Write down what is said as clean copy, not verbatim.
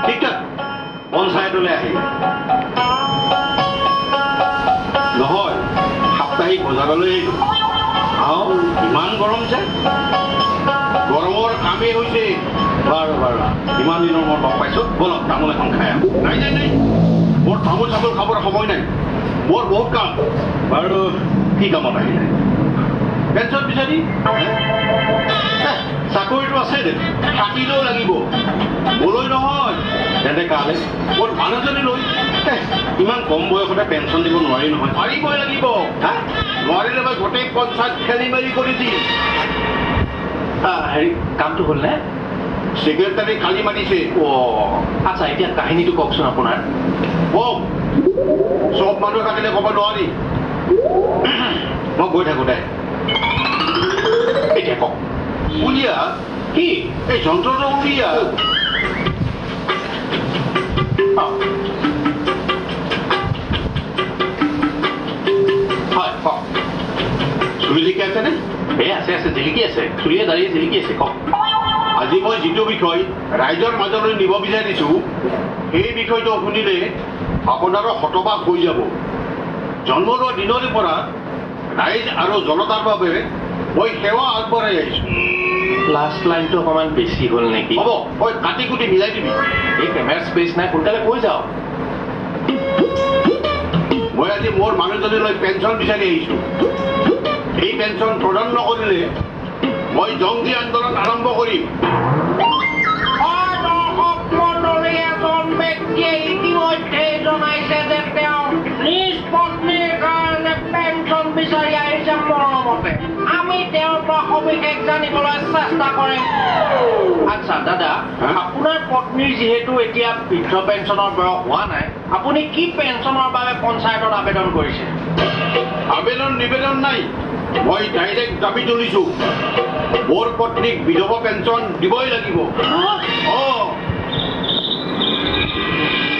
ঠিক আছে পঞ্চায়তলৈ আহিব নহয় সাপ্তাহিক বজাৰলৈ আহিব আহক ইমান গৰম যে গৰমৰ কামেই হৈছে বাৰু বাৰু ইমান দিনৰ মই লগ পাইছোঁ বলক তামোল এখন খাই আহোঁ নাই নাই নাই মোৰ তামোল চামোল খাবৰ সময় নাই মোৰ বহুত কাম বাৰু কি কামত আহিলে পেঞ্চন বিচাৰি চাকৰিটো আছে দে থাকিলেও লাগিব মোলৈ নহয় তেন্তে কালে মোৰ মানুহজনী লৈ ইমান কম বয়সতে পেঞ্চন দিব নোৱাৰি নহয় পাৰিবই লাগিব হা নোৱাৰিলে মই গোটেই পঞ্চায়ত খেলি মেলি কৰি দিম হেৰি কামটো হ'ল নে ছেক্ৰেটাৰী কালি মাতিছে আচ্ছা এতিয়া কাহিনীটো কওকচোন আপোনাৰ কওক চব মানুহ থাকিলে ক'ব নোৱাৰি মই গৈ থাকোঁ দে এতিয়া কওক উলিয়া কি এই যন্ত্ৰটো উলিয়া হয় কওক চুলি লিখি আছেনে আছে আছে জিলিকি আছে চুলিয়ে দাঁড়িয়ে জিলিকি আছে কওক আজি মই যিটো বিষয় ৰাইজৰ মাজলৈ নিব বিচাৰিছোঁ সেই বিষয়টো শুনিলে আপোনাৰো হতবাক হৈ যাব জন্ম লোৱা দিনৰে পৰা ৰাইজ আৰু জনতাৰ বাবে মই সেৱা আগবঢ়াই আহিছোঁ লাষ্ট লাইনটো অকণমান বেছি হ'ল নেকি হ'ব মই কাটি কুটি মিলাই দিবি এই কেমেৰা স্পেচ নাই সোনকালে কৈ যাওক মই আজি মোৰ মানুহজনীলৈ পেঞ্চন বিচাৰি আহিছোঁ এই পেঞ্চন প্ৰদান নকৰিলে মই জংগী আন্দোলন আৰম্ভ কৰিম ইতিমধ্যে জনাইছে যে তেওঁ নিজ পত্নীৰ কাৰণে পেঞ্চন বিচাৰি আহিছে মৰমতে আমি তেওঁৰ পৰা সবিশেষ জানিবলৈ চেষ্টা কৰিম আচ্ছা দাদা আপোনাৰ পত্নীৰ যিহেতু এতিয়া বৃদ্ধ পেঞ্চনৰ বয়স হোৱা নাই আপুনি কি পেঞ্চনৰ বাবে পঞ্চায়তত আবেদন কৰিছে আবেদন নিবেদন নাই মই ডাইৰেক্ট দাবী তুলিছোঁ মোৰ পত্নীক বিধৱা পেঞ্চন দিবই লাগিব